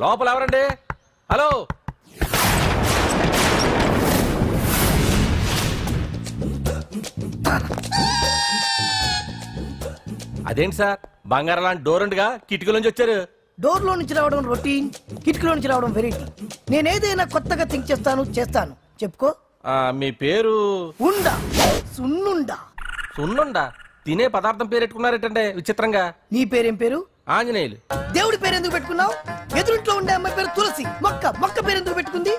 లోపల ఎవరండి? హలో, అదేంటి సార్ బంగారం లాంటి డోర్ ఉండగా కిటికీలోంచి వచ్చారు? డోర్ లో నుంచి రావడం రొటీన్, కిటికీలో నుంచి రావడం వెరైటీ. నేనేదైనా కొత్తగా థింక్ చేస్తాను. చెప్పుకో. మీ పేరు? ఉండా, సున్నుండా. సున్నుండా? తినే పదార్థం పేరు పెట్టుకున్నారేటండి విచిత్రంగా. నీ పేరేం పేరు? ఆంజనేయులు. దేవుడి పేరు ఎందుకు పెట్టుకున్నావు? ఎదురింట్లో ఉండే అమ్మాయి పేరు తులసి. మొక్క పేరు ఎందుకు పెట్టుకుంది?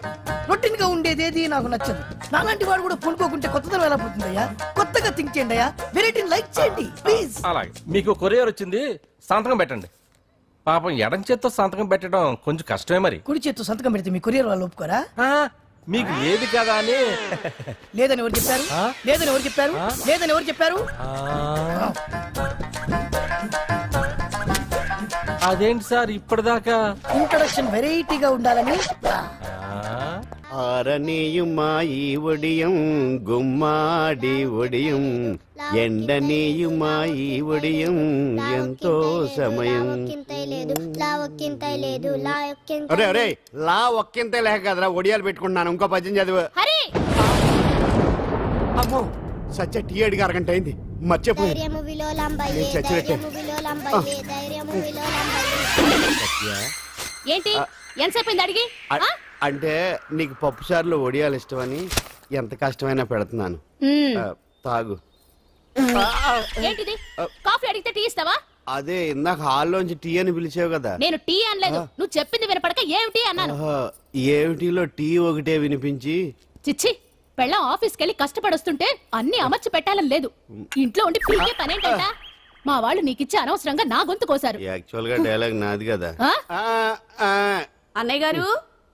రొటీన్ గా ఉండేదేది నాకు నచ్చదు. నాలాంటి వాడు కూడా కొనుక్కోకుంటే కొత్తదనం ఎలా పోతుందయ్యా? కొత్తగా థింక్ చేయండి అయ్యా, వెరైటీని లైక్ చేయండి ప్లీజ్. అలాగే, మీకు కొరియర్ వచ్చింది, సంతకం పెట్టండి. పాపం ఎడం చేత్తో సంతకం పెట్టడం కొంచెం కష్టమే. మరి కుడి చేత్తో సంతకం పెడితే మీ కొరియర్ వాళ్ళు ఒప్పుకోరా? మీకు లేదు కదా అని. లేదని ఎవరు చెప్పారు? లేదని ఎవరు చెప్పారు? లేదని ఎవరు చెప్పారు? అదేంటి సార్ ఇప్పటిదాకా ఇంట్రొడక్షన్ వెరైటీగా ఉండాలని. ఆరనీయుమాయి ఒడియం గుమ్మాడి ఒడియం ఎండనీయుమాయి ఒడియం ఎంతో సమయం. అరే అరే లా ఒక్కింతే లేక కదరా ఒడియాలు పెట్టుకుంటున్నాను. ఇంకో పద్యం చదివు. అమ్మో సత్య టీ అడిగి అరగంట అయింది, మర్చిపోయి ఏంటి ఎంతసేపు అడిగి? అంటే నీకు పప్పు సార్లు ఒడియాలు ఇష్టమని ఎంత కష్టమైనా పెడుతున్నాను, తాగు. ఏంటిది? కాఫీ అడిగితే టీ ఇస్తావా? అదే ఇందాక హాల్లోంచి టీ అని పిలిచావు కదా. నేను టీ అనలేదు, నువ్వు చెప్పింది వినపడక ఏమిటి అన్నాను. ఏమిటిలో టీ ఒకటే వినిపించి. చిచ్చి, పెళ్ళం ఆఫీస్కి వెళ్ళి కష్టపడొస్తుంటే అన్ని అమర్చి పెట్టాలని లేదు. ఇంట్లో ఉండి పీకే పనేంటంట? మా వాళ్ళు నీకిచ్చి అనవసరంగా నా గొంతు కోసారు. యాక్చువల్ గా డైలాగ్ నాది కదా. అన్నయ్య గారు,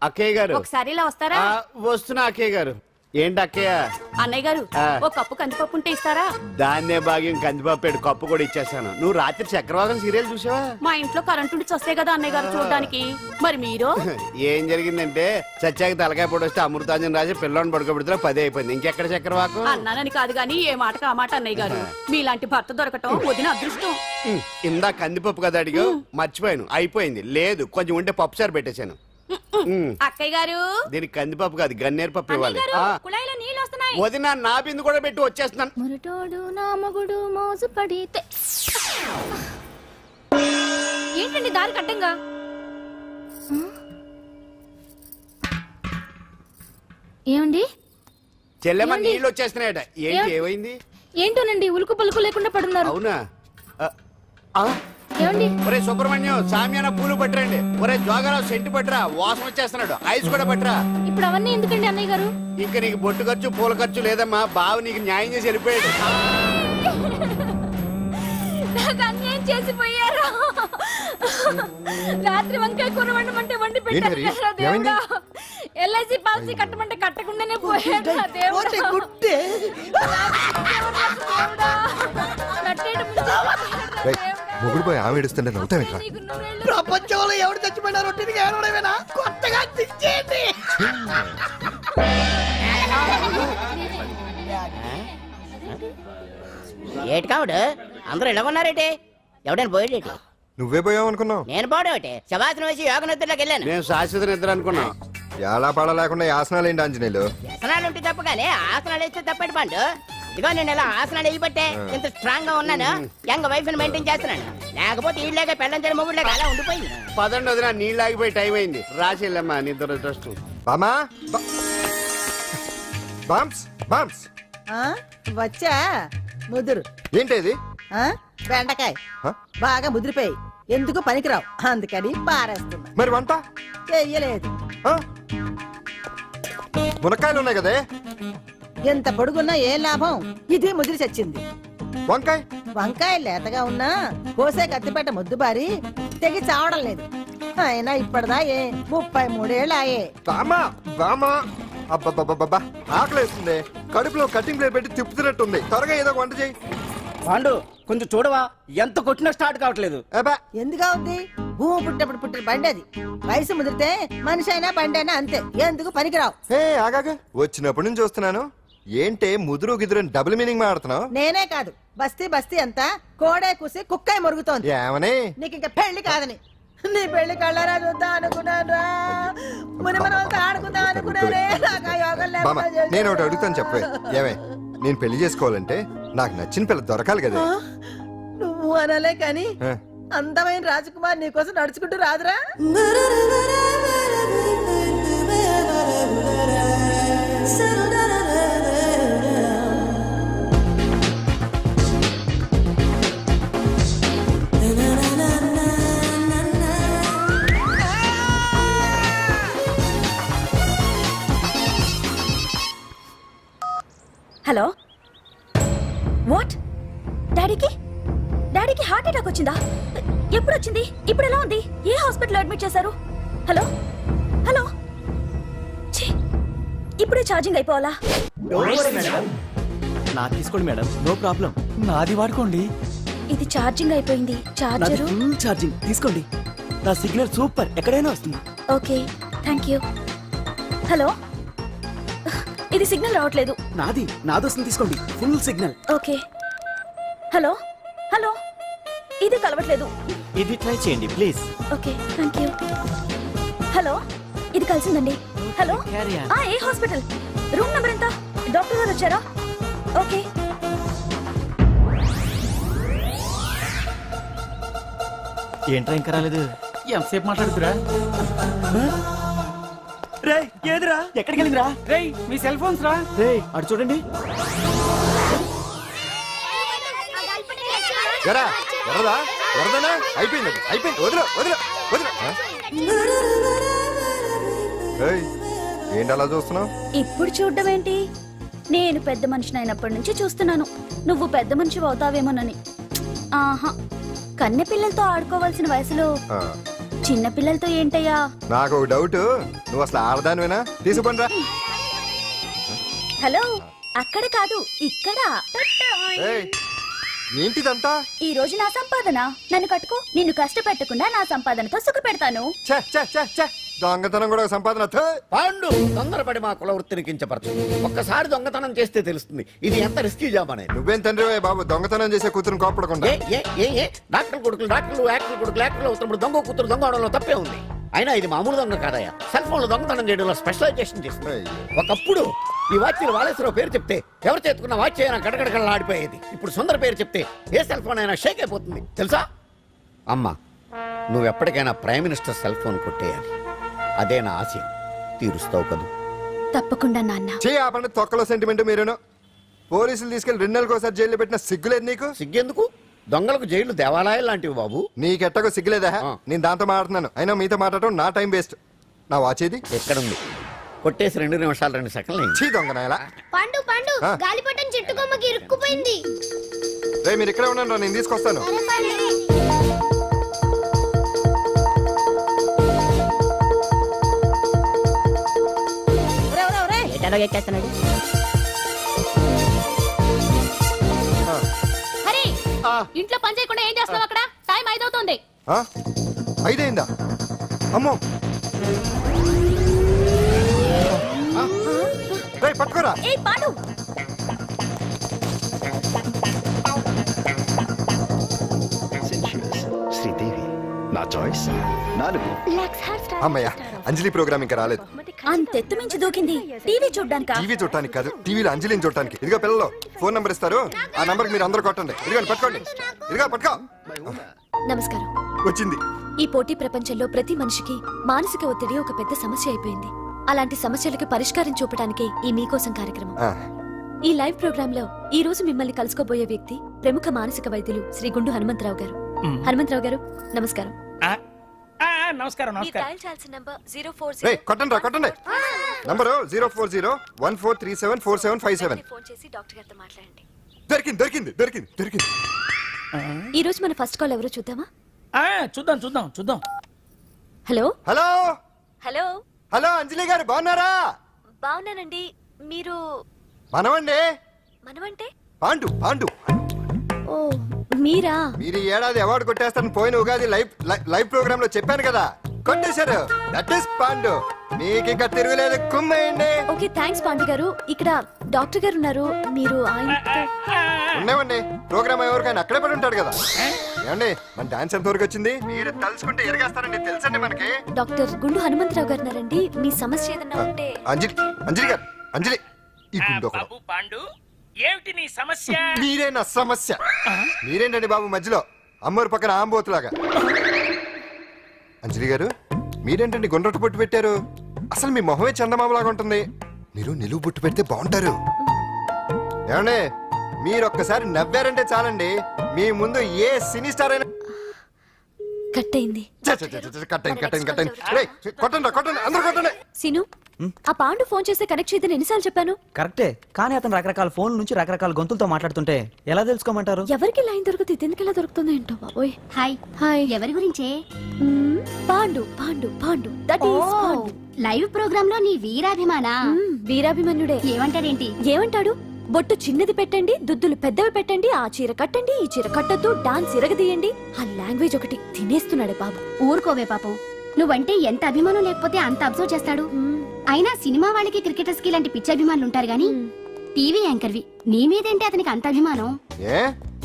అక్కయ్య గారు ఒకసారి ఇలా వస్తారా? వస్తున్నా అక్కయ్య గారు. ఏంటి అక్కయ్య? అన్నయ్య గారు ఓ కప్పు కందిపప్పు ఉంటే ఇస్తారా? దాన్నే భాగ్యం కందిపప్పు కప్పు కూడా ఇచ్చేసాను. నువ్వు రాత్రి చక్రవాదం సీరియల్ చూసావా? మా ఇంట్లో కరెంటు ఉండి వస్తే కదా అన్నయ్య గారు చూడడానికి. మరి మీరు? ఏం జరిగిందంటే సత్యాకి తలకాయ పొడి వస్తే అమృతాంజన్ రాజు పిల్లని పడుకోబెడితే 10 అయిపోయింది. ఇంకెక్కడ చక్రవాకం? అన్నానని కాదు గాని ఏ మాటకు ఆ మాట అన్నయ్య గారు. మీలాంటి భర్త దొరకటం వదిన అదృష్టం. ఇందా కందిపప్పు కదా అడిగా, మర్చిపోయాను. అయిపోయింది. లేదు కొంచెం ఉంటే పప్పు సార్ పెట్టేశాను. అక్కయ్య గారు దీనికి కందిపప్పు కాదు గన్నేరు పప్పు ఇవ్వాలి. కుళాయిలో నీళ్ళు వస్తున్నాయి. వదిన నా బిందు కూడా పెట్టి వచ్చేస్తున్నాను. మురటోడు నా మగుడు మోజు పడితే. ఏంటండి దారి కట్టంగా? ఏమండి చెల్లెమ్మ నీళ్ళు వచ్చేస్తున్నాయట. ఏంటి ఏమైంది? ఏంటోనండి ఉలుకు పలుకు లేకుండా పడున్నారు. అవునా? ఏమండి? ఒరే సుబ్రహ్మణ్యం సామ్యాన పూలు పట్టరండి. ఒరే జోగరావు సెంటు పట్టరా, వాసన వచ్చేస్తున్నాడు. ఐస్ కూడా పట్టరా. ఇప్పుడు అవన్నీ ఎందుకండి అన్నయ్య గారు? ఇంకా నీకు బొట్టు ఖర్చు పూల ఖర్చు లేదమ్మా. బావు నీకు న్యాయం చేసి వెళ్ళిపోయాడు. నాకు అన్యాయం చేసిపోయారు. రాత్రి వంకాయ కూర వండమంటే వండి పెట్టారు. ఎల్ఐసి పాలసీ కట్టమంటే కట్టకుండానే పోయాడు. మొగుడు పోయి ఆమె ఏడుస్తుంటే నవ్వుతాం. ప్రపంచంలో ఎవరు చచ్చిపోయినా రొట్టెని ఏడవడమేనా? కొత్తగా తెచ్చేయండి. ఏటి కావుడు అందరూ ఇలా ఉన్నారేటి? ఎవడైనా పోయేటి? నువ్వే పోయావు అనుకున్నావు. నేను పోవడేటి? శవాసనం వేసి యోగ నిద్రలోకి వెళ్ళాను. నేను శాశ్వత నిద్ర అనుకున్నా. ఎలా పాడ లేకుండా ఆసనాలు ఏంటి ఆంజనేయులు? ఆసనాలు ఉంటే తప్పు కానీ ఆసనాలు వేస్తే తప్పటి పండు. ఇదిగో నేను ఇలా ఆసనాలు వేయబట్టే ఇంత స్ట్రాంగ్ గా ఉన్నాను. యంగ్ వైఫ్ ని మెయింటైన్ చేస్తున్నాను. లేకపోతే ఇళ్ళగా పెళ్ళంచని మొగుడులేక అలా ఉండిపోయింది. పదండి వదిన, నీళ్ళు ఆగిపోయి టైం అయింది. రాసి వెళ్ళమ్మా నిద్ర ట్రస్ట్. బామా బామ్స్ బామ్స్ వచ్చా ముదురు. ఏంటది? బెండకాయ బాగా ముదిరిపోయి ఎందుకు పనికిరావు, అందుకని పారేస్తున్నా. మరి వంట చెయ్యలేదు. మునక్కాయలు ఉన్నాయి కదే. ఎంత పొడుగున్నా ఏం లాభం? ఇది ముదిరి చచ్చింది. వంకాయ వంకాయ లేతగా ఉన్నా కోసే కత్తిపేట ముద్దు బారి తెగి చావడం లేదు. అయినా ఇప్పటిదా 33 ఏళ్ళు ఆయే. బామా బామా అబ్బబ్బబ్బబ్బా ఆకలేస్తుంది. కడుపులో కటింగ్ ప్లేట్ పెట్టి తిప్పుతున్నట్టుంది. త్వరగా ఏదో వంట చేయి. పాండు కొంచెం చూడవా, ఎంత కొట్టినా స్టార్ట్ కావట్లేదు. ఎందుగా ఉంది? భూమి పుట్టినప్పుడు పుట్టిన బండి అది. వయసు ముదిరితే మనిషి అయినా బండి అయినా అంతే. ఎందుకు పనికిరావు. ఆగాగా వచ్చినప్పటి నుంచి చూస్తున్నాను. ఏంటే ముదురు గిదురు డబుల్ మీనింగ్ మాడుతున్నావు? నేనే కాదు, బస్తీ బస్తీ అంతా కోడే కూసి కుక్కాయ మురుగుతోంది. ఏమని? నీకు ఇంకా పెళ్లి కాదని. నీ పెళ్లి కళ్ళారా చూద్దాం అనుకున్నా మన వాళ్ళతో ఆడుకుందాం అనుకున్నానే నాకు ఆ యోగం బామ్మ లేకుండా చేశావు. నేను ఒకటి అడుగుతాను చెప్పే ఏమే నేను పెళ్లి చేసుకోవాలంటే నాకు నచ్చిన పిల్ల దొరకాలి కదా ఆ? నువ్వు అనలే కాని ఆ. అందమైన రాజకుమార్ నీకోసం నడుచుకుంటూ రాదురా హలో వాట్ డాడీకి హార్ట్ అటాక్ వచ్చిందా ఎప్పుడు వచ్చింది ఇప్పుడు ఎలా ఉంది ఏ హాస్పిటల్ అడ్మిట్ చేశారు హలో హలో ఛీ, ఇప్పుడే ఛార్జింగ్ అయిపోవాలా నా తీసుకోండి మేడం నో ప్రాబ్లం నాది వాడుకోండి ఇది ఛార్జింగ్ అయిపోయింది నాది చార్జరు ఫుల్ ఛార్జింగ్ తీసుకోండి నా సిగ్నల్ సూపర్ ఎక్కడైనా వస్తుంది ఓకే థ్యాంక్ యూ హలో ఇది సిగ్నల్ రావట్లేదు నాది వస్తుంది తీసుకోండి full signal okay hello hello ఇది కలవట్లేదు ఇది ట్రై చేయండి please okay thank you hello ఇది కలిసిందండి హలో Carry on. ఏ హాస్పిటల్ రూమ్ నెంబర్ ఎంత డాక్టర్ గారు వచ్చారా ఓకే ఏంట్రా ఇంకా రాలేదు ఎంతసేపు మాట్లాడుతురా రే ఏదిరా ఎక్కడికి వెళ్ళిందిరా రే మీ సెల్ ఫోన్స్ రా రే అటు చూడండి ఎరా ఎర్రదా ఎర్రదనా అయిపోయింది వదిలే వదిలే వదిలే ఏయ్, ఏంటి అలా చూస్తున్నావు ఇప్పుడు చూడడం ఏంటి నేను పెద్ద మనిషిని అయినప్పటి నుంచి చూస్తున్నాను నువ్వు పెద్ద మనిషి అవుతావేమోనని ఆహా కన్నె పిల్లలతో ఆడుకోవాల్సిన వయసులో చిన్న పిల్లలతో ఏంటయ్యా నాకు ఒక డౌట్ నువ్వు అసలు ఆడదానివేనా తీసుకుపండి రా హలో అక్కడ కాదు ఇక్కడ ఏయ్, ఏంటిదంతా ఈ రోజు నా సంపాదన నన్ను కట్టుకో నిన్ను కష్టపెట్టకుండా నా సంపాదనతో సుఖ పెడతాను ఛే, ఛే, ఛే, ఛే. దొంగతనం కూడా ఒక సంపాదన థూ. పాండు తొందరపడి మా కుల వృత్తిని కించపరచు ఒక్కసారి దొంగతనం చేస్తే తెలుస్తుంది ఇది ఎంత రిస్కీ జాబ్ అనేది నువ్వేం తండ్రి బాబు దొంగతనం చేసే కూతురుని కోపడకుండా ఏ డాక్టర్ కొడుకులు డాక్టర్లు యాక్టర్ కొడుకులు యాక్టర్లు అవుతున్నప్పుడు దొంగ కూతురు దొంగ అవడంలో తప్పే ఉంది అయినా ఇది మామూలు దొంగ కాదయ్యా సెల్ ఫోన్ లో దొంగతనం చేయడంలో స్పెషలైజేషన్ చేస్తుంది ఒకప్పుడు ఈ వాచ్లు వాలేశ్వరరావు పేరు చెప్తే ఎవరు చేతుకున్న వాచ్ అయినా గడగడగడలా ఆడిపోయేది ఇప్పుడు సుందర పేరు చెప్తే ఏ సెల్ ఫోన్ అయినా షేక్ అయిపోతుంది తెలుసా అమ్మా నువ్వు ఎప్పటికైనా ప్రైమ్ మినిస్టర్ సెల్ ఫోన్ కొట్టేయాలి అదే నా ఆశయం తీరుస్తావు కదూ తప్పకుండా నాన్న చెయ్యి ఆ పండు తొక్కలో సెంటిమెంట్ మీరేను పోలీసులు తీసుకెళ్లి 2 నెలలకు ఒకసారి జైల్లో పెట్టిన సిగ్గులేదు నీకు సిగ్గెందుకు దొంగలకు జైలు దేవాలయాలు లాంటివి బాబు నీకెట్టకు సిగ్గులేదా ఆ. నేను దాంతో మాట్లాడుతున్నాను అయినా మీతో మాట్లాడటం నా టైం వేస్ట్ నా వాచేది ఎక్కడుంది కొట్టేసి 2 నిమిషాలు 2 సెకండ్లు అయింది. చీ దొంగ నాయలా పండు పండు ఆ. గాలిపటం చెట్టు కొమ్మకి ఇరుక్కుపోయింది రే మీరు ఇక్కడే ఉన్నాను రా, నేను తీసుకొస్తాను ఒరే, ఒరే, ఒరే. ఎటాలో ఎక్కేస్తున్నాడు హరి ఇంట్లో పని చేయకుండా ఏం చేస్తున్నావు అక్కడ టైం 5 అవుతుంది ఆ? 5 అయిందా అమ్మో రేయ్, పట్టుకోరా ఏ పాడు శ్రీదేవి నా చాయిస్ 4 అమ్మయ్య అంజలి ప్రోగ్రామ్ ఇంకా రాలేదు అంతెత్తు మించి దూకింది టీవీ చూడ్డానికా టీవీ చూడటానికి కాదు టీవీలో అంజలిని చూడటానికి ఇదిగో పిల్లలు ఫోన్ నంబర్ ఇస్తారు ఆ నంబర్ మీరు అందరూ కొట్టండి ఇదిగోండి పట్టుకోండి ఇదిగో పట్టుకో నమస్కారం వచ్చింది ఈ పోటీ ప్రపంచంలో ప్రతి మనిషికి మానసిక ఒత్తిడి ఒక పెద్ద సమస్య అయిపోయింది అలాంటి సమస్యలకు పరిష్కారం చూపడానికే ఈ మీకోసం కార్యక్రమం ఆ, ఈ లైవ్ ప్రోగ్రామ్ లో ఈ రోజు మిమ్మల్ని కలుసుకోబోయే వ్యక్తి ప్రముఖ మానసిక వైద్యులు శ్రీ గుండు హనుమంతరావు గారు హనుమంతరావు గారు నమస్కారం నమస్కారం మీరు డయల్ చేయాల్సిన నంబర్ 040 రేయ్ కొట్టండి రా కొట్టండి నంబరు 04014374757 ఫోన్ చేసి డాక్టర్ గారితో మాట్లాడండి దొరికింది దొరికింది దొరికింది దొరికింది ఈ రోజు మన ఫస్ట్ కాల్ ఎవరో చూద్దామా చూద్దాం హలో హలో హలో హలో అంజలి గారు బాగున్నారా బాగున్నానండి మీరు మనమండి మనమంటే పాండు పాండు ఓ మీరా మీరు ఈ ఏడాది అవార్డు కొట్టేస్తారని పోయిన ఉగాది లైవ్ ప్రోగ్రామ్ లో చెప్పాను కదా కొట్టేశారు దట్ ఇస్ పాండు మీకు ఇంకా తిరుగులేదు కుమ్మేయండి ఓకే థ్యాంక్స్ పాండు గారు ఇక్కడ డాక్టర్ గారు ఉన్నారు, మీరు ఉన్నామండి. ప్రోగ్రామ్ ఎవరికైనా అక్కడే పడి ఉంటాడు కదా. ఏమండి మన డాన్స్ ఎంత వరకు వచ్చింది? మీరు తలుచుకుంటే ఎరగేస్తారండి, తెలుసండి మనకి. డాక్టర్ గుండు హనుమంతరావు గారు ఉన్నారండి, మీ సమస్య ఏదన్నా ఉంటే. అంజలి గారు, అంజలి ఈ గుండు పాండు ఏమిటి నీ సమస్య? మీరే నా సమస్య. మీరేంటండి బాబు మధ్యలో అమ్మోరు పక్కన ఆంబోతులాగా? అంజలి గారు మీరేంటండి గుండ్రట్టు బొట్టు పెట్టారు? అసలు మీ మొహమే చందమామలాగా ఉంటుంది. మీరు నిలువు బొట్టు పెడితే బాగుంటారు. ఏమండి మీరు ఒక్కసారి నవ్వారంటే చాలండి, మీ ముందు ఏ సినీ స్టార్ అయినా కట్ అయింది. సీను, ఆ పాండు ఫోన్ చేస్తే కనెక్ట్ చేయదని ఎన్నిసార్లు చెప్పాను? కరెక్టే, కానీ అతను రకరకాల ఫోన్ల నుంచి రకరకాల గొంతులతో మాట్లాడుతుంటే ఎలా తెలుసుకోమంటారు? ఎవరికి లైన్ దొరుకుతుంది, ఇతనికి ఎలా దొరుకుతుందో ఏంటో బాబోయ్. Hi hi. ఎవరి గురించే? Pandu Pandu Pandu, that is Pandu. Live programme లో నీ వీరాభిమానా? వీరాభిమన్యుడే. ఏమంటాడేంటి? ఏమంటాడు? బొట్టు చిన్నది పెట్టండి, దుద్దులు పెద్దవి పెట్టండి, ఆ చీర కట్టండి, ఈ చీర కట్టద్దు, డాన్స్ ఇరగదీయండి. ఆ లాంగ్వేజ్ ఒకటి తినేస్తున్నాడే బాబు. ఊరుకోవే పాపం, నువ్వంటే ఎంత అభిమానం లేకపోతే అంత అబ్జర్వ్ చేస్తాడు. అయినా సినిమా వాళ్ళకి క్రికెటర్స్ కి ఇలాంటి పిచ్చి అభిమానులు ఉంటారు గానీ టీవీ యాంకర్వి నీ మీదేంటి అతనికి అంత అభిమానం? ఏ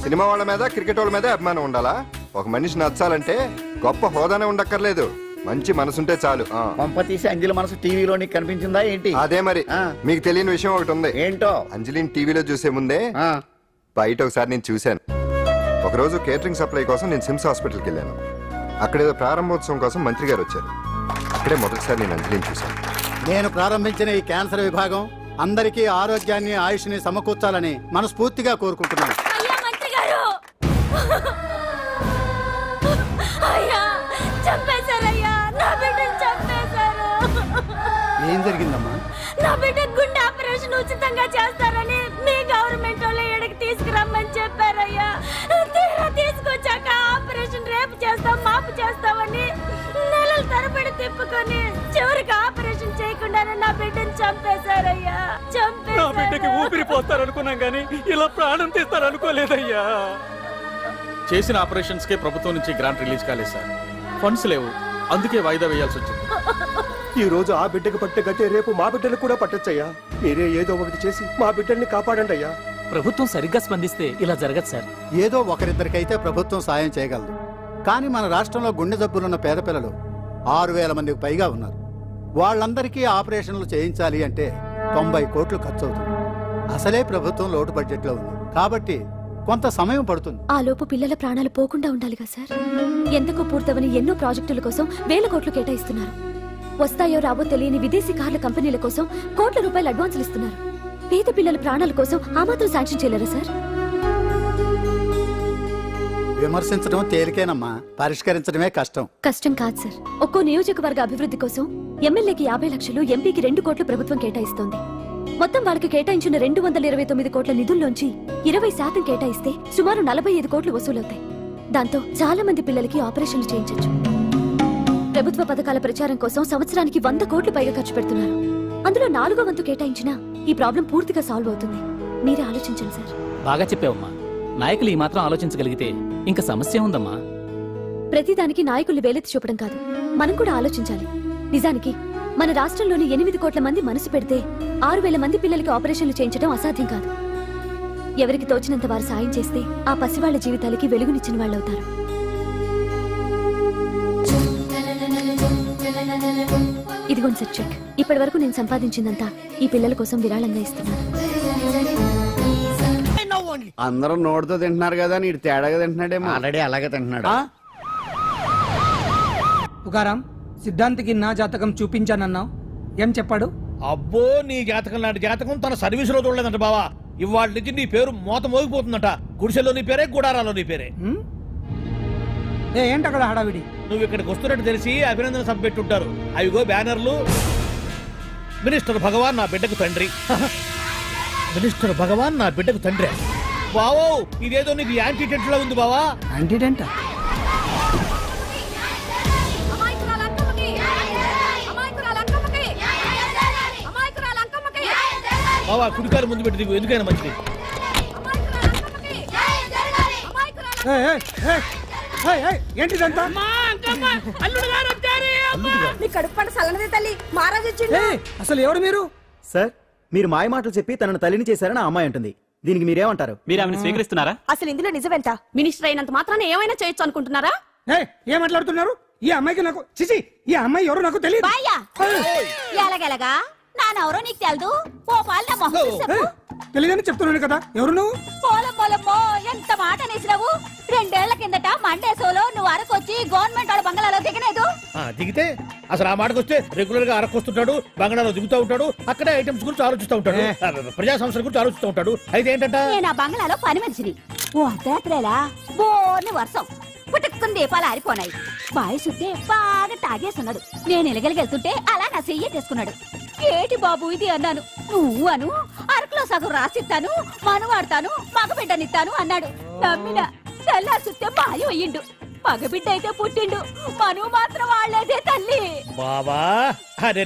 సినిమా వాళ్ళ మీద క్రికెట్ వాళ్ళ మీద అభిమానం ఉండాలా? ఒక మనిషి నచ్చాలంటే గొప్ప హోదానే ఉండక్కర్లేదు, మంచి మనసుంటే చాలు. పంప తీసి అంజలి మనసు టీవీలో నీకు కనిపించిందా ఏంటి? అదే మరి. మీకు తెలియని విషయం ఒకటి ఉంది. ఏంటో? అంజలిని టీవీలో చూసే ముందే బయట ఒకసారి నేను చూశాను. ఒకరోజు కేటరింగ్ సప్లై కోసం నేను సిమ్స్ హాస్పిటల్కి వెళ్ళాను. అక్కడేదో ప్రారంభోత్సవం కోసం మంత్రి గారు వచ్చారు. అక్కడే మొదటిసారి నేను అంజలిని చూశాను. నేను ప్రారంభించిన ఈ క్యాన్సర్ విభాగం అందరికీ ఆరోగ్యాన్ని ఆయుష్ని సమకూర్చాలని మనస్ఫూర్తిగా కోరుకుంటున్నాను. ఏం జరిగిందమ్మా? నా బిడ్డ గుండె ఆపరేషన్ ఉచితంగా చేస్తారని మీ గవర్నమెంట్ వాళ్ళు ఎడకి తీసుకురమ్మని చెప్పారయ్యా. తీరా తీసుకొచ్చాక ఆపరేషన్ రేపు చేస్తాం మాపు చేస్తామని నెలల తరబడి తిప్పుకొని చివరికి ఆపరేషన్ చేయకుండానే నా బిడ్డని చంపేశారయ్యా. నా బిడ్డకి ఊపిరి పోస్తారనుకున్నాం గానీ ఇలా ప్రాణం తీస్తారనుకోలేదయ్యా. చేసిన ఆపరేషన్స్ కే ప్రభుత్వం నుంచి గ్రాంట్ రిలీజ్ కాలేదు సార్. ఫండ్స్ లేవు, అందుకే వాయిదా వేయాల్సి వచ్చింది. ఈ రోజు ఆ బిడ్డకు పట్టే గట్టే రేపు మా బిడ్డలకు కూడా పట్టొచ్చయ్యా. మీరే ఏదో ఒకటి చేసి మా బిడ్డల్ని కాపాడండి అయ్యా. ప్రభుత్వం సరిగ్గా స్పందిస్తే ఇలా జరగదు సార్. ఏదో ఒకరిద్దరికైతే ప్రభుత్వం సాయం చేయగలదు, కానీ మన రాష్ట్రంలో గుండె జబ్బులున్న పేద పిల్లలు 6,000 మందికి పైగా ఉన్నారు. వాళ్ళందరికీ ఆపరేషన్లు చేయించాలి అంటే 90 కోట్లు ఖర్చు అవుతుంది. అసలే ప్రభుత్వం లోటు బడ్జెట్ లో ఉంది కాబట్టి కొంత సమయం పడుతుంది. ఆ లోపు పిల్లల ప్రాణాలు పోకుండా ఉండాలిగా సార్. ఎంతకు పూర్తవని ఎన్నో ప్రాజెక్టుల కోసం వేల కోట్లు కేటాయిస్తున్నారు. వస్తాయో రావో తెలియని విదేశీ కార్ల కంపెనీల కోసం కోట్ల రూపాయలు అడ్వాన్సులు ఇస్తున్నారు. పేద పిల్లల ప్రాణాల కోసం ఆ మాత్రం శాంక్షన్ చేయలేరా సార్? విమర్శించడం తేలికేనమ్మా, పరిష్కరించడమే కష్టం. కష్టం కాదు సార్. ఒక్కో నియోజకవర్గ అభివృద్ధి కోసం ఎమ్మెల్యేకి 50 లక్షలు, ఎంపీకి 2 కోట్లు ప్రభుత్వం కేటాయిస్తోంది. మొత్తం వాళ్ళకి కేటాయించిన 229 కోట్ల నిధుల్లోంచి 20% కేటాయిస్తే సుమారు 45 కోట్లు వసూలవుతాయి. దాంతో చాలా మంది పిల్లలకి ఆపరేషన్లు చేయించొచ్చు. ప్రభుత్వ పథకాల ప్రచారం కోసం సంవత్సరానికి 100 కోట్లు పైగా ఖర్చు పెడుతున్నారు. అందులో 4వ వంతు కేటాయించినా ఈ ప్రాబ్లం పూర్తిగా సాల్వ్ అవుతుంది. మీరే ఆలోచించండి సార్. బాగా చెప్పావమ్మా. నాయకులు ఈ మాత్రం ఆలోచించగలిగితే ఇంకా సమస్య ఉందమ్మా. ప్రతిదానికి నాయకుల్ని వేలెత్తి చూపడం కాదు, మనం కూడా ఆలోచించాలి. నిజానికి మన రాష్ట్రంలోని 8 కోట్ల మంది మనసు పెడితే 6,000 మంది పిల్లలకి ఆపరేషన్లు చేయించడం అసాధ్యం కాదు. ఎవరికి తోచినంత వారు సాయం చేస్తే ఆ పసివాళ్ల జీవితాలకి వెలుగునిచ్చిన వాళ్ళవుతారు. ఇదిగోండి సార్ చెక్. ఇప్పటి వరకు నేను సంపాదించిందంతా ఈ పిల్లల కోసం విరాళంగా ఇస్తున్నాను. అందరూ నోటితో తింటున్నారు కదా, నీడు తేడాగా తింటున్నాడేమో. ఆల్రెడీ అలాగే తింటున్నాడు. తుకారాం, సిద్ధాంతికి నా జాతకం చూపించానన్నావు, ఏం చెప్పాడు? అబ్బో, నీ జాతకం లాంటి జాతకం తన సర్వీసులో చూడలేదంట బావా. ఇవాళ నుంచి నీ పేరు మోత మోగిపోతుందట. గుడిసెలో నీ పేరే, గుడారాలో నీ పేరే. ఏంటి అక్కడ హడావిడి? నువ్వు ఇక్కడికి వస్తున్నట్టు తెలిసి అభినందన సభ పెట్టుంటారు. అవిగో బ్యానర్లు. మినిస్టర్ భగవాన్ నా బిడ్డకు తండ్రి. మినిస్టర్ భగవాన్ నా బిడ్డకు తండ్రి. బావో, ఇదేదో నీకు యాంటీటెంట్ లా ఉంది బావా. యాంటీటెంట్? బావా, కుడికారు ముందు పెట్టి దిగు, ఎందుకైనా మంచిది. ఏంటిదంతా? నీ కడుపు పంట సల్లనది తల్లి, మహారాజు వచ్చిండు. అసలు ఎవరు మీరు? సార్, మీరు మాయ మాటలు చెప్పి తనను తల్లిని చేశారని ఆ అమ్మాయి అంటుంది. దీనికి మీరేమంటారు? మీరు ఆమెను స్వీకరిస్తున్నారా? అసలు ఇందులో నిజమేంట? మినిస్టర్ అయినంత మాత్రాన ఏమైనా చేయొచ్చు అనుకుంటున్నారా? ఏం మాట్లాడుతున్నారు? ఈ అమ్మాయికి నాకు చిచి, ఈ అమ్మాయి ఎవరో నాకు తెలియదు. ఎలాగెలగా నానెవరో నీకు తెలదు. ఓ పాల మొహం చెప్పు. తెలియదని చెప్తున్నాను కదా. ఎవరు నువ్వు? పోలమ్మో ఎంత మాట అనేసినావు. 2 ఏళ్ల కిందట మండేసోలో నువ్వు అరకొచ్చి గవర్నమెంట్ వాళ్ళ బంగ్లాలో దిగలేదు. దిగితే అసలు ఆ మాటకు వస్తే రెగ్యులర్ గా అరకొస్తుంటాడు, బంగాళాలో దిగుతూ ఉంటాడు, అక్కడే ఐటమ్స్ గురించి ఆలోచిస్తూ ఉంటాడు, ప్రజా సంస్థల గురించి ఆలోచిస్తూ ఉంటాడు. అయితే ఏంటంటే నేను ఆ బంగ్లాలో పని మనిషిని. ఓ అర్ధరాత్రేలా బోర్ని వర్షం పుట్టుకుని దీపాలు ఆరిపోనాయి. బాయ్ సుద్దే బాగా తాగేస్తున్నాడు. నేను ఎలగలిగెళ్తుంటే అలా నా చెయ్యి తీసుకున్నాడు. ఏటి బాబు ఇది అన్నాను. నువ్వు అను అరకులో సగం రాసిస్తాను, మనువాడతాను, మగబిడ్డనిస్తాను అన్నాడు. నమ్మిన తెల్లారి సుత్తే బాయ్ అయ్యిండు. మగబిడ్డ అయితే పుట్టిండు, మనువు మాత్రం వాళ్ళేదే తల్లి. బాబా అరే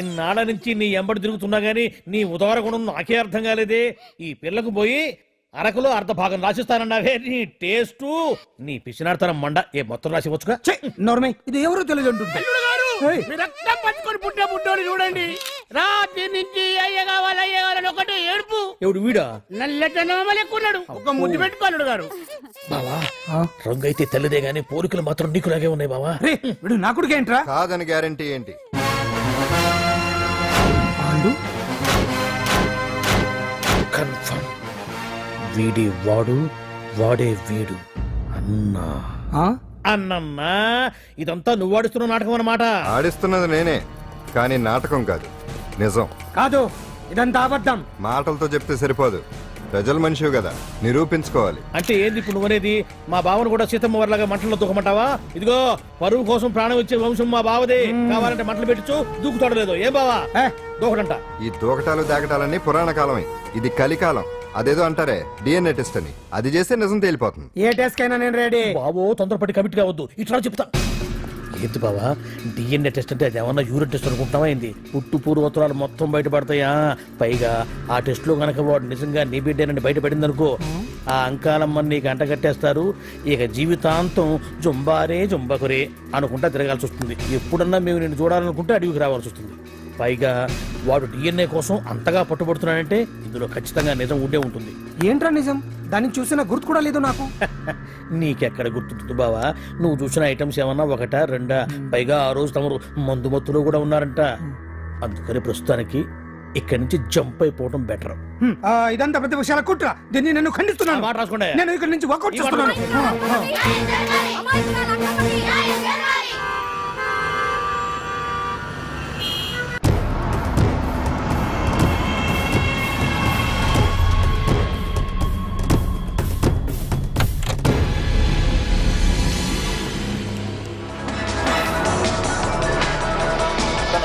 ఇన్నాళ్ళ నుంచి నీ ఎంబడి తిరుగుతున్నా గానీ నీ ఉదార గుణం నాకే అర్థం కాలేదే. ఈ పిల్లకు పోయి అరకులో అర్ధ భాగం రాసిస్తానన్నావే. నీ టేస్టు నీ పిచ్చినాడతనం మండ. ఏ మొత్తం రాసి వచ్చుగా. నోర్మై ఇది ఎవరో తెలియదు అంటుంది. రక్తం పంచుకొని పుట్టిన పుట్టోడు చూడండి. రాత్రి నుంచి అయ్య కావాలని ఒకటి ఏడుపు. ఎవడు వీడా? నల్లెక్కున్నాడు. ఒక ముద్దు పెట్టుకోన్నాడు గారు. బావా రంగు అయితే తెల్లదే గానీ పోలికలు మాత్రం నీకులాగే ఉన్నాయి బావా. వీడు నా కొడుకు ఏంట్రా? కాదని గ్యారంటీ ఏంటి? కన్ఫర్మ్ వీడి వాడు, వాడే వీడు. అన్నా అన్నమ్మా ఇదంతా నువ్వు ఆడిస్తున్న నాటకం అన్నమాట. ఆడిస్తున్నది నేనే, కానీ నాటకం కాదు, నిజం కాదు. ఇదంతా అబద్ధం. మాటలతో చెప్తే సరిపోదు, ప్రజల మనిషివి కదా, నిరూపించుకోవాలి. అంటే ఏంది ఇప్పుడు నువ్వనేది? మా బావను కూడా సీతమ్మ వారిలాగా మంటల్లో దూకమంటావా? ఇదిగో పరువు కోసం ప్రాణం ఇచ్చే వంశం మా బావదే. కావాలంటే మంటలు పెట్టచ్చు, దూకుతాడు లేదు. ఏం బావా దూకడంట? ఈ దూకటాలు దాకటాలన్నీ పురాణ కాలమే, ఇది కలికాలం. అదేదో అంటారే డిఎన్ఏ టెస్ట్ అని, అది చేస్తే నిజం తేలిపోతుంది. ఏ టెస్ట్ కైనా నేను రెడీ. బాబో తొందరపడి కమిట్ కావద్దు, ఇట్లా చెప్తా. ఏంటి బావా డిఎన్ఏ టెస్ట్ అంటే? అది ఏమన్నా యూరిన్ టెస్ట్ అనుకుంటున్నావా ఏంది? పుట్టు పూర్వోత్తరాలు మొత్తం బయటపడతాయా? పైగా ఆ టెస్ట్ లో గనక వాడు నిజంగా నీ బిడ్డేనని బయటపడింది అనుకో, ఆ అంకాలమ్మని నీకు అంటగట్టేస్తారు. ఇక జీవితాంతం జుంబారే జుంబకురే అనుకుంటా తిరగాల్సి వస్తుంది. ఎప్పుడన్నా మేము నేను చూడాలనుకుంటే అడవికి రావాల్సి వస్తుంది. పైగా వాడు డిఎన్ఏ కోసం అంతగా పట్టుబడుతున్నాడంటే ఇందులో ఖచ్చితంగా నిజం ఉండే ఉంటుంది. ఏంట్రా నిజం? దాన్ని చూసిన గుర్తు కూడా లేదు నాకు. నీకెక్కడ గుర్తుంటుంది బావా? నువ్వు చూసిన ఐటమ్స్ ఏమన్నా ఒకటా రెండా? పైగా ఆ రోజు తమరు మందు మత్తులో కూడా ఉన్నారంట. అందుకని ప్రస్తుతానికి ఇక్కడి నుంచి జంప్ అయిపోవడం బెటర్. ఇదంతా పెద్ద విషయాల కుట్ర. దీన్ని నేను ఖండిస్తున్నాను. మాట రాసుకోండి. నేను ఇక్కడి నుంచి వాకౌట్ చేస్తున్నాను.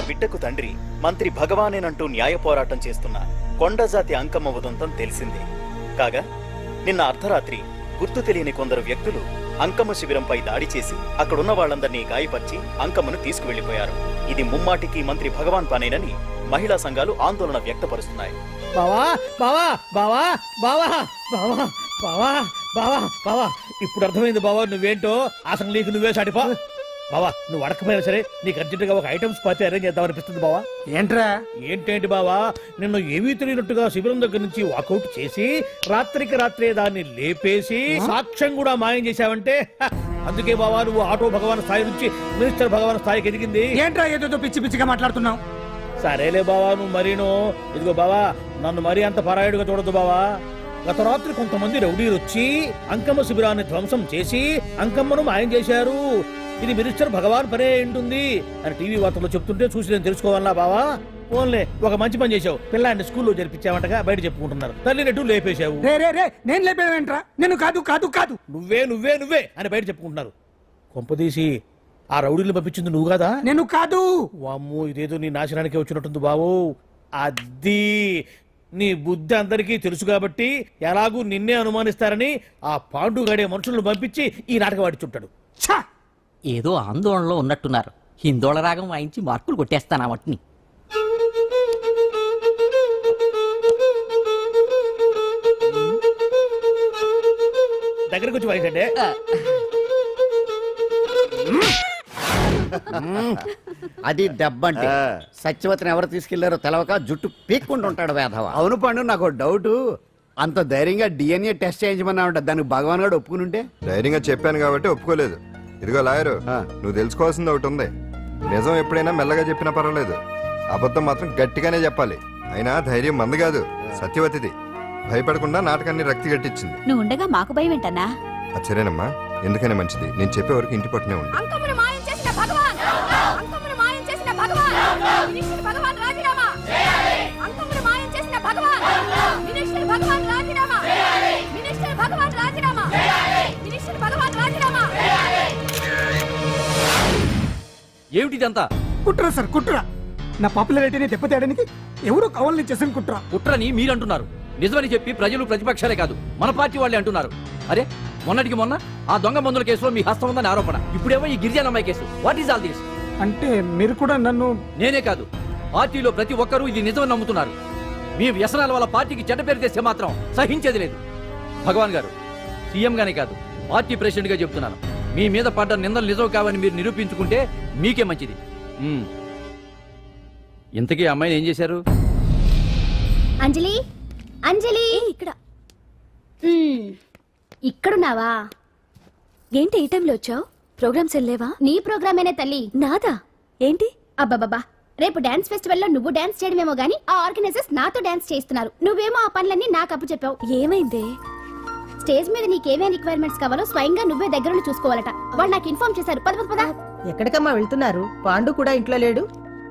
బిడ్డకు తండ్రి మంత్రి భగవానేనంటూ న్యాయ పోరాటం చేస్తున్న కొండజాతి అంకమ్మ ఉదంతం తెలిసిందే. కాగా నిన్న అర్ధరాత్రి గుర్తు తెలియని కొందరు వ్యక్తులు అంకమ్మ శిబిరంపై దాడి చేసి అక్కడున్న వాళ్ళందరినీ గాయపరిచి అంకమ్మను తీసుకువెళ్లిపోయారు. ఇది ముమ్మాటికి మంత్రి భగవాన్ పనేనని మహిళా సంఘాలు ఆందోళన వ్యక్తపరుస్తున్నాయి. బావా బావా బావా బావా బావా బావా బావా బావా ఇప్పుడు అర్థమైంది బావా నువ్వేంటో. అసలు నీకు నువ్వే సాటిపో బావా. నువ్వు అడకపోయినా సరే నీకు అర్జెంటుగా ఒక ఐటమ్స్ పార్టీ అరేంజ్ చేద్దామనిపిస్తుంది బావా. ఏంట్రా? ఏంటేంటి బావా, నిన్ను ఏమీ తెలియనట్టుగా శిబిరం దగ్గర నుంచి వాకౌట్ చేసి రాత్రికి రాత్రే దాన్ని లేపేసి సాక్ష్యం కూడా మాయం చేశావంటే అందుకే బావా నువ్వు ఆటో భగవాన్ స్థాయి నుంచి మినిస్టర్ భగవాన్ స్థాయికి ఎదిగింది. ఏంట్రా ఏదో పిచ్చి పిచ్చిగా మాట్లాడుతున్నావు? సరేలే బావా నువ్వు మరీను. ఇదిగో బావా నన్ను మరీ అంత పరాయుడుగా చూడద్దు బావా. గత రాత్రి కొంతమంది రౌడీలు వచ్చి అంకమ్మ శిబిరాన్ని ధ్వంసం చేసి అంకమ్మను మాయం చేశారు. ఇది మినిస్టర్ భగవాన్ పనే ఉంటుంది అని టీవీ వార్తల్లో చెప్తుంటే చూసి నేను తెలుసుకోవాలా బావా. ఓన్లే ఒక మంచి పని చేశావు, పిల్లాన్ని స్కూల్లో జరిపించావంటగా బయట చెప్పుకుంటున్నారు. తల్లినట్టు లేపేశావు. నేను లేపేవేంట్రా? నేను కాదు కాదు కాదు నువ్వే నువ్వే నువ్వే అని బయట చెప్పుకుంటున్నారు. కొంపదీసి ఆ రౌడీలు పంపించింది నువ్వు కాదా? నేను కాదు. వామ్మో ఇదేదో నీ నాశనానికి వచ్చినట్టుంది బావు. అది నీ బుద్ధి అందరికీ తెలుసు కాబట్టి ఎలాగూ నిన్నే అనుమానిస్తారని ఆ పాండుగాడే మనుషులను పంపించి ఈ నాటకం వాడిచుంటాడు. ఏదో ఆందోళనలో ఉన్నట్టున్నారు. హిందోళ రాగం వాయించి మార్కులు కొట్టేస్తాను వాటిని. దగ్గరకు వచ్చి వాయించండి. అది దెబ్బంటే సత్యవతిని ఎవరు తీసుకెళ్లారో తెలవక జుట్టు పీక్కుంటూ ఉంటాడు వేధవ. అవును పండు, నాకు డౌట్. అంత ధైర్యంగా డిఎన్ఏ టెస్ట్ చేయించమన్నా ఉంటా, దానికి భగవాన్ గారు ఒప్పుకునుంటే? ధైర్యంగా చెప్పాను కాబట్టి ఒప్పుకోలేదు. ఇదిగో లాయరు, నువ్వు తెలుసుకోవాల్సింది ఒకటి ఉంది. నిజం ఎప్పుడైనా మెల్లగా చెప్పినా పర్వాలేదు, అబద్ధం మాత్రం గట్టిగానే చెప్పాలి. అయినా ధైర్యం మంది కాదు, సత్యవతిది. భయపడకుండా నాటకాన్ని రక్తి గట్టించింది. నువ్వు ఉండగా మాకు భయం ఏంటన్నా? సరేనమ్మా, ఎందుకనే మంచిది. నేను చెప్పే వరకు ఇంటి పట్టునే ఉంది. ఏమిటిదంతా? కుట్ర సార్, కుట్ర. నా పాపులారిటీని దెబ్బతేయడానికి ఎవరో కావాలని చేసిన కుట్ర. కుట్రని మీరంటున్నారు, నిజమని చెప్పి ప్రజలు ప్రతిపక్షాలే కాదు మన పార్టీ వాళ్ళే అంటున్నారు. అరే మొన్నటికి మొన్న ఆ దొంగ మందుల కేసులో మీ హస్తం ఉందని ఆరోపణ, ఇప్పుడేమో ఈ గిరిజన అమ్మాయి case. What is all this? అంటే మీరు కూడా నన్ను... నేనే కాదు, పార్టీలో ప్రతి ఒక్కరూ ఇది నిజమని నమ్ముతున్నారు. మీ వ్యసనాల వల్ల పార్టీకి చెడ్డ పేరు తెస్తే మాత్రం సహించేది లేదు. భగవాన్ గారు, సీఎం గానే కాదు పార్టీ ప్రెసిడెంట్ గా చెప్తున్నాను, మీ మీద పడ్డ నిందలు నిజం కావని మీరు నిరూపించుకుంటే మీకే మంచిది. ఇంతకీ అమ్మాయిని ఏం చేశారు? అంజలి, అంజలి, ఇక్కడ ఇక్కడున్నావా? ఏంటి ఈ టైంలో వచ్చావు? ప్రోగ్రామ్స్ వెళ్ళేవా? నీ ప్రోగ్రామేనే తల్లి. నాదా? ఏంటి? అబ్బాబాబా, రేపు డాన్స్ ఫెస్టివల్ లో నువ్వు డాన్స్ చేయడమేమో గానీ ఆ ఆర్గనైజర్స్ నాతో డాన్స్ చేస్తున్నారు. నువ్వేమో ఆ పనులన్నీ నాకు అప్పు చెప్పావు. ఏమైంది? స్టేజ్ మీద నీకేమేం రిక్వైర్మెంట్స్ కావాలో స్వయంగా నువ్వే దగ్గరుండి చూసుకోవాలట. వాళ్ళు నాకు ఇన్ఫార్మ్ చేశారు. పద పద పద. ఎక్కడికమ్మా వెళ్తున్నారు? పాండు కూడా ఇంట్లో లేడు.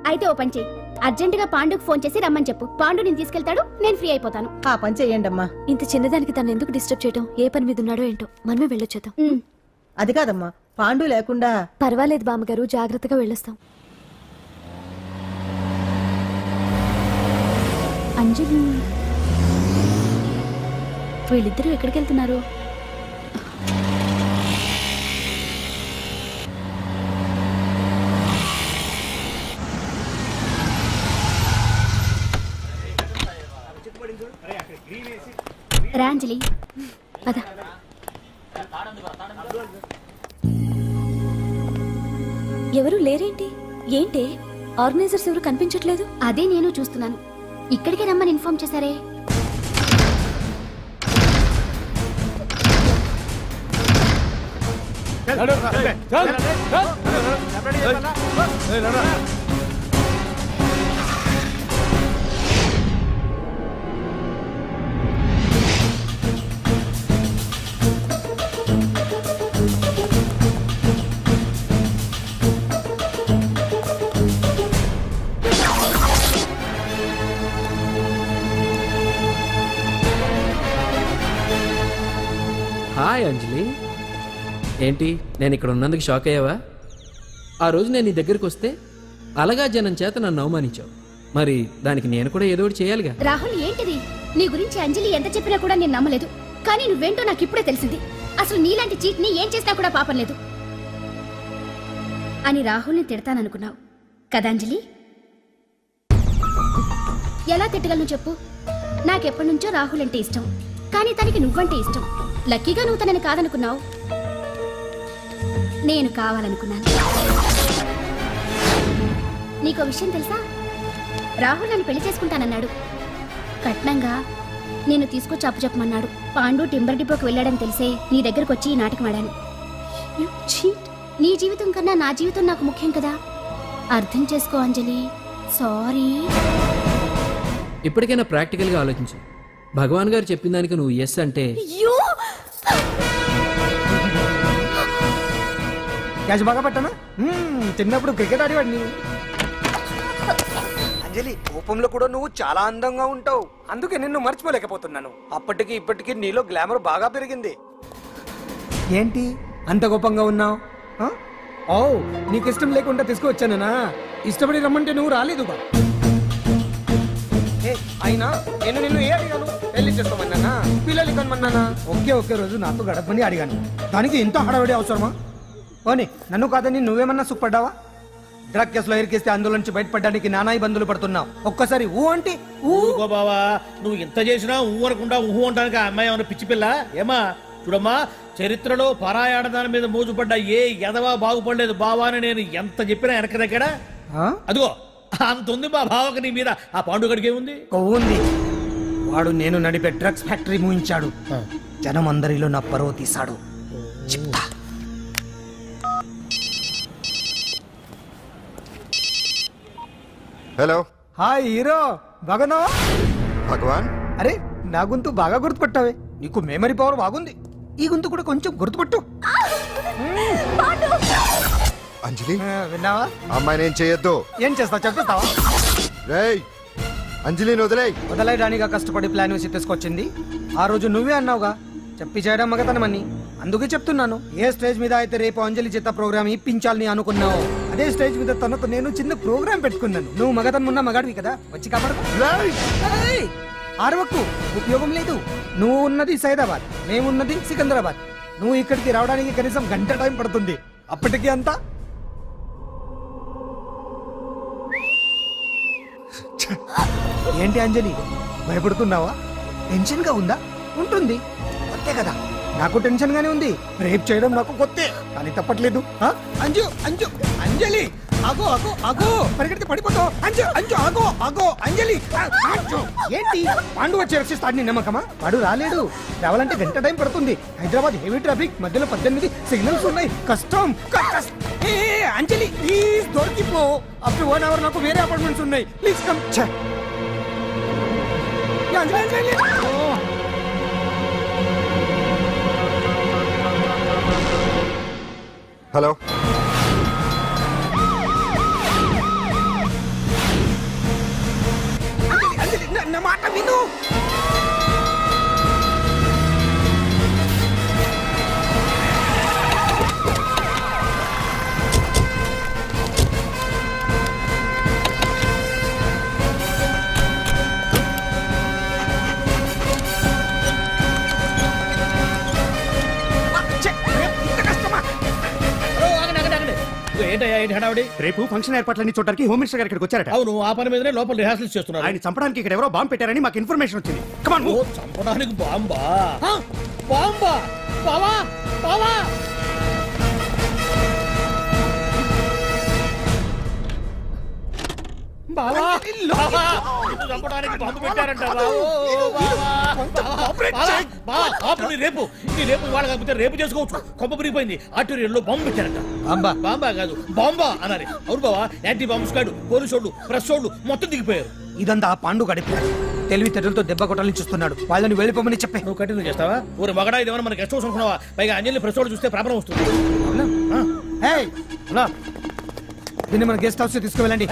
అయితే ఓ పని చెయ్యి, అర్జెంట్ గా పాండుకు ఫోన్ చేసి రమ్మని చెప్పు. పాండు నేను తీసుకెళ్తాడు, నేను ఫ్రీ అయిపోతాను. ఆ పని చెయ్యండి అమ్మా. ఇంత చిన్నదానికి తను ఎందుకు డిస్టర్బ్ చేయటం? ఏ పని మీద ఉన్నాడో ఏంటో, మనమే వెళ్ళొచ్చేద్దాం. అది కాదమ్మా, పాండు లేకుండా... పర్వాలేదు బామ్మగారు, జాగ్రత్తగా వెళ్ళొస్తాం. అంజలి, వీళ్ళిద్దరూ ఎక్కడికి వెళ్తున్నారు? రాంజలి, పద. ఎవరు లేరేంటి? ఏంటి ఆర్గనైజర్స్ ఎవరు కనిపించట్లేదు? అదే నేను చూస్తున్నాను. ఇక్కడికి రమ్మని ఇన్ఫార్మ్ చేశారే. హాయ్ అంజలి, ఏంటి నేను ఇక్కడ ఉన్నందుకు షాక్ అయ్యావా? ఆ రోజు నేను నీ దగ్గరికి వస్తే అలగా జనం చేత నన్ను అవమానించావు, మరి దానికి నేను కూడా ఏదో ఒకటి చేయాలిగా. రాహుల్, ఏంటిది? నీ గురించి అంజలి ఎంత చెప్పినా కూడా నేను నమ్మలేదు. కానీ నువ్వేంటో నాకు ఇప్పుడే తెలిసింది. అసలు నీలాంటి చీట్ ని ఏం చేసినా కూడా పాపం లేదు అని రాహుల్ని తిడతాననుకున్నావు కదా అంజలి? ఎలా తిట్టగలను చెప్పు? నాకెప్పటి నుంచో రాహుల్ అంటే ఇష్టం, కానీ తనకి నువ్వంటే ఇష్టం. లక్కీగా నువ్వు తనని కాదనుకున్నావు, నేను కావాలనుకున్నాను. నీకో విషయం తెలుసా? రాహుల్ నన్ను పెళ్లి చేసుకుంటానన్నాడు. కట్నంగా నేను తీసుకొచ్చి అప్పు చెప్పమన్నాడు. పాండు టింబర్ డిపోకి వెళ్ళాడని తెలిసే నీ దగ్గరకు వచ్చి ఈ నాటకం ఆడాను. నీ జీవితం కన్నా నా జీవితం నాకు ముఖ్యం కదా, అర్థం చేసుకో అంజలి. సారీ. ఇప్పటికైనా ప్రాక్టికల్గా ఆలోచించు. భగవాన్ గారు చెప్పిన దానికి నువ్వు ఎస్ అంటే... క్యాచ్ బాగా పట్టానా? చిన్నప్పుడు క్రికెట్ ఆడేవాడిని. అంజలి, కోపంలో కూడా నువ్వు చాలా అందంగా ఉంటావు, అందుకే నిన్ను మర్చిపోలేకపోతున్నాను. అప్పటికి ఇప్పటికి నీలో గ్లామర్ బాగా పెరిగింది. ఏంటి అంత కోపంగా ఉన్నావు? ఓ, నీకు ఇష్టం లేకుండా తీసుకువచ్చానా? ఇష్టపడి రమ్మంటే నువ్వు రాలేదుగా. అయినా నేను నిన్ను ఏ అడిగాను? పెళ్లి చేసుకోమన్నానా, పిల్లలు కనమన్నానా? ఒకే రోజు నాతో గడపని అడిగాను, దానికి ఇంత హడావిడి అవసరమా? ఓని, నన్ను కాదని నువ్వేమన్నా సుఖపడ్డావా? డ్రగ్ కేసులో ఇరికిస్తే అందులో నుంచి బయటపడడానికి నానా ఇబ్బందులు పడుతున్నావు. ఒక్కసారి ఊ అంటే ఊరుకో బావా, నువ్వు ఇంత చేసినా ఊ అనకుండా ఊహు అంటానికి ఆ అమ్మాయి ఏమన్నా పిచ్చి పిల్ల? ఏమా చూడమ్మా, చరిత్రలో పరాయాడదాని మీద మోజుపడ్డ ఏ ఎదవా బాగుపడలేదు బావా అని నేను ఎంత చెప్పినా వెనక దగ్గర అదిగో అంత ఉంది మా బావకి నీ మీద. ఆ పాండుగడికి ఏముంది? కొవ్వుంది. వాడు నేను నడిపే డ్రగ్స్ ఫ్యాక్టరీ మూయించాడు. జనం అందరిలో నా పరువు తీశాడు. చెప్తా. హలో. హాయ్ హీరో, బాగున్నావా? భగవాన్. అరే నా గొంతు బాగా గుర్తుపట్టావే. నీకు మెమరీ పవర్ బాగుంది. ఈ గొంతు కూడా కొంచెం గుర్తుపట్టు. అంజలి విన్నావా? అమ్మాయి నేను చేయొద్దు. ఏం చేస్తావు చెప్పిస్తావా? రేయ్ అంజలిని వదిలేయ్. వదలైడానిగా కష్టపడి ప్లాన్ వేసి తీసుకొచ్చింది. ఆ రోజు నువ్వే అన్నావుగా చెప్పి చేయడం మగతనమని. అందుకే చెప్తున్నాను. ఏ స్టేజ్ మీద అయితే రేపు అంజలి చేత ప్రోగ్రామ్ ఇప్పించాలని అనుకున్నావు, అదే స్టేజ్ మీద తనతో నేను చిన్న ప్రోగ్రామ్ పెట్టుకున్నాను. నువ్వు మగతనం ఉన్న మగాడివి కదా, వచ్చి కాపాడు. ఆరవకు, ఉపయోగం లేదు. నువ్వు ఉన్నది సైదాబాద్, మేమున్నది సికింద్రాబాద్. నువ్వు ఇక్కడికి రావడానికి కనీసం గంట టైం పడుతుంది. అప్పటికి అంతా ఏంటి అంజలి, భయపడుతున్నావా? టెన్షన్ గా ఉందా? ఉంటుంది, కొత్తే కదా. నాకు టెన్షన్ గానే ఉంది. రేప్ చేయడం నాకు కొత్తే, కానీ తప్పట్లేదు. అంజు అంజు అంజలి ఆగో ఆగో ఆగో, పరిగెడితే పడిపోతావు. అంజు అంజు ఆగో ఆగో అంజలి. అంజు ఏంటి పాండు వచ్చి రక్షిస్తాడు నీ నమ్మకమా? వాడు రాలేడు. రావాలంటే గంట టైం పడుతుంది. హైదరాబాద్ హెవీ ట్రాఫిక్, మధ్యలో 18 సిగ్నల్స్ ఉన్నాయి. కష్టం. అంజలి ప్లీజ్ దొరికిపో. అప్పుడు 1 అవర్ నాకు వేరే అపార్ట్మెంట్స్ ఉన్నాయి. Please come. హలో. నా మాట విను. రేపు ఫంక్షన్ ఏర్పాట్లన్నీ చూడడానికి హోమ్ మినిస్టర్ గారు ఇక్కడికి వచ్చారట. అవును, ఆ పని మీదనే లోపల రిహార్సల్స్ చేస్తున్నారు. ఆయన చంపడానికి ఇక్కడ ఎవరో బాంబు పెట్టారని మాకు ఇన్ఫర్మేషన్ వచ్చింది. కమాన్. చంపడానికి బాంబా? బాంబా? బావా బావా చంపడానికి బాంబు పెట్టారంట. రేపు ఇవాళ కాకపోతే రేపు చేసుకోవచ్చు. కొంప పెరిగిపోయింది. ఆర్టీరియల్లో బాంబు పెట్టారంట. బాంబా కాదు బాంబా అనాలి. అవును బావా, యాంటీ బాంబు స్క్వాడ్, పోలీసు వాళ్ళు, ప్రెస్ వాళ్ళు మొత్తం దిగిపోయారు. ఇదంతా ఆ పాండు గడిపాడు. తెలివితేటలతో దెబ్బ కొట్టాలని చూస్తున్నాడు. వాళ్ళని వెళ్ళిపోమని చెప్పే. నువ్వు కంటిన్యూ చేస్తావా? ఊరు మగడా ఇదేమన్నా మనకి గెస్ట్ హౌస్ అనుకున్నావా? పైగా అంజలి ప్రెస్ వాళ్ళు చూస్తే ప్రాబ్లం వస్తుంది. దీన్ని మన గెస్ట్ హౌస్ తీసుకువెళ్ళండి.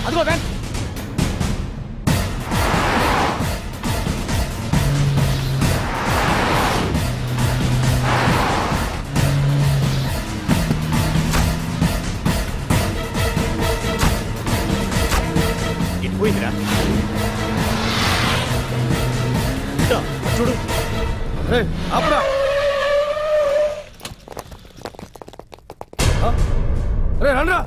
అదిగో వ్యాన్. పోయిందిరా చూడు. అప్పుడా రండ్రా.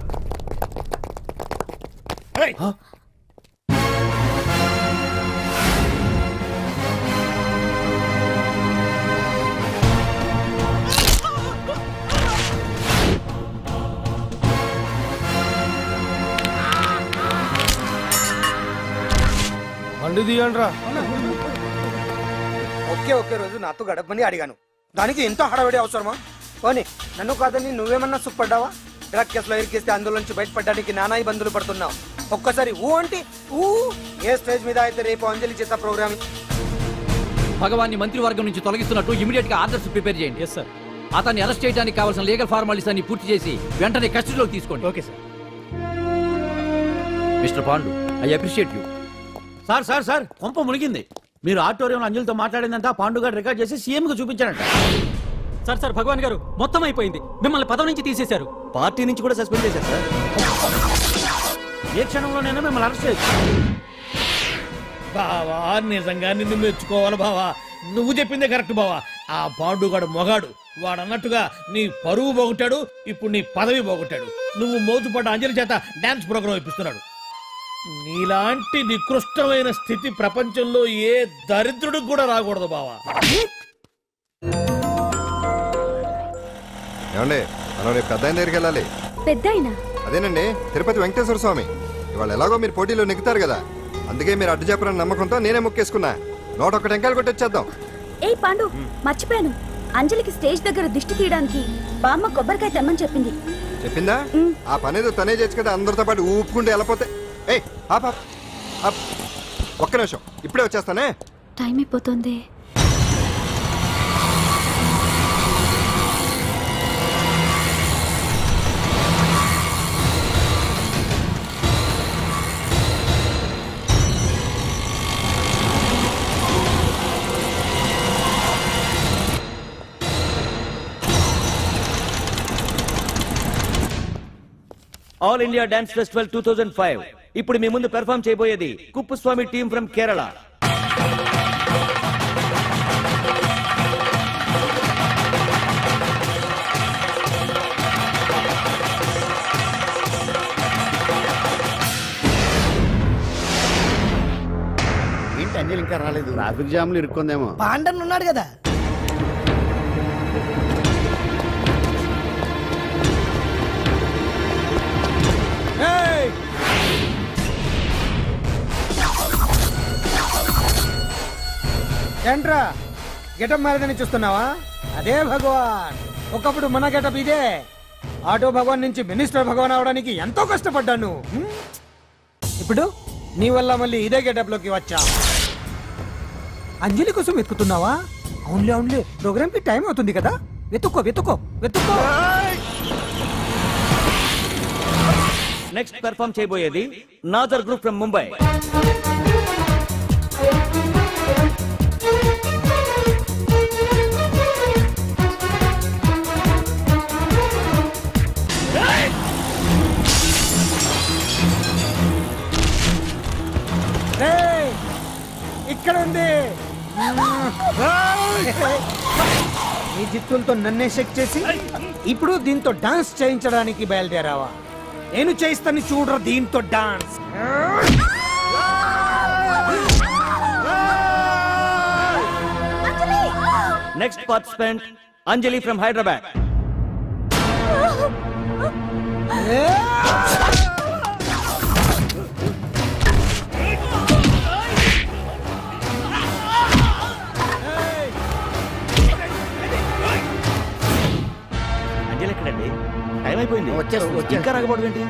బండి తీయండిరా. ఒకే రోజు నాతో గడపని అడిగాను, దానికి ఎంత హడావిడి అవసరమా? పోనీ నన్ను కాదని నువ్వేమన్నా సుప్పడ్డావా? డ్రగ్ కేసులో ఇరికిస్తే అందులోంచి బయటపడడానికి నానా ఇబ్బందులు పడుతున్నావు. ఒక్కసారి ఊ అంటే ఊ. ఏ స్టేజ్ మీద అయితే రేపు అంజలి చేత ప్రోగ్రామ్ భగవాన్ని మంత్రివర్గం నుంచి తొలగిస్తున్నట్టు ఇమీడియట్ గా ఆర్డర్స్ ప్రిపేర్ చేయండి. Yes sir. అతన్ని అరెస్ట్ చేయడానికి కావాల్సిన లీగల్ ఫార్మాలిటీస్ అన్ని పూర్తి చేసి వెంటనే కస్టడీలోకి తీసుకోండి. Okay sir. Mister Pandu, I appreciate you. Sir sir sir కొంప మునిగింది. మీరు ఆడిటోరియంలో అంజలితో మాట్లాడిందంతా పాండు గారు రికార్డ్ చేసి సీఎం కు చూపించారంట. సార్ సార్ భగవాన్ గారు మొత్తం అయిపోయింది. మిమ్మల్ని పదవి నుంచి తీసేశారు. పార్టీ నుంచి కూడా సస్పెండ్ చేశారు సార్. ఏ క్షణంలోనైనా మిమ్మల్ని అరెస్ట్ చేయొచ్చు. బావా నిజంగా నిన్ను మెచ్చుకోవాలి బావా. నువ్వు చెప్పిందే కరెక్ట్ బావా. ఆ పాండుగాడు మొగాడు. వాడు అన్నట్టుగా నీ పరువు పోగొట్టాడు, ఇప్పుడు నీ పదవి పోగొట్టాడు. నువ్వు మోతుపడ్డ అంజలి చేత డాన్స్ ప్రోగ్రాం ఇప్పిస్తున్నాడు. నీలాంటి నికృష్టమైన స్థితి ప్రపంచంలో ఏ దరిద్రుడికి కూడా రాకూడదు బావా. ఏమండి మనం రేపు పెద్ద ఆయన దగ్గరికి వెళ్ళాలి. పెద్దాయన అదేనండి తిరుపతి వెంకటేశ్వర స్వామి. ఇవాళ ఎలాగో మీరు పోటీలో నెగ్గుతారు కదా, అందుకే మీరు అడ్డు చెప్పరని నమ్మకంతో నేనే మొక్కేసుకున్నా. 101 టెంకాయలు కొట్టొచ్చేద్దాం. ఏ పాండు మర్చిపోయాను, అంజలికి స్టేజ్ దగ్గర దిష్టి తీయడానికి బామ్మ కొబ్బరికాయ తెమ్మని చెప్పింది. చెప్పిందా? ఆ పనేదో తనే చేయొచ్చు కదా, అందరితో పాటు ఊపుకుంటే వెళ్ళిపోతే. ఏ ఒక్క నిమిషం, ఇప్పుడే వచ్చేస్తానే. టైం అయిపోతుంది. ఆల్ ఇండియా డాన్స్ ఫెస్టివల్ 2005 ఇప్పుడు మీ ముందు పెర్ఫార్మ్ చేయబోయేది కుప్పుస్వామి టీమ్ ఫ్రమ్ కేరళ. ఏంటి అంజలి ఇంకా రాలేదు? ట్రాఫిక్ జామ్లు ఇరుక్కుందేమో. పాండన్ ఉన్నాడు కదా. ఏంట్రా గెటప్ మారదని చూస్తున్నావా? అదే భగవాన్. ఒకప్పుడు మన గెటప్ ఇదే. ఆటో భగవాన్ నుంచి మినిస్టర్ భగవాన్ అవడానికి ఎంతో కష్టపడ్డాను. ఇప్పుడు నీ వల్ల మళ్ళీ ఇదే గెటప్ లోకి వచ్చా. అంజలి కోసం వెతుకుతున్నావా? అవునులే అవునులే, ప్రోగ్రామ్ కి టైం అవుతుంది కదా. వెతుక్కో వెతుక్కో వెతుక్కో. నెక్స్ట్ పెర్ఫార్మ్ చేయబోయేది నాదర్ గ్రూప్ ఫ్రమ్ ముంబై. ఇక్కడ ఉంది. ఈ జిత్తులతో నన్నే చెక్ చేసి ఇప్పుడు దీంతో డాన్స్ చేయించడానికి బయలుదేరావా? నేను చేయిస్తాను చూడరా దీంతో dance. Next participant Anjali from Hyderabad. Anjali ఎక్కడండి? టైం అయిపోయింది. వచ్చేస్తుంది. ఇంకా రాకపోవడం ఏంటి?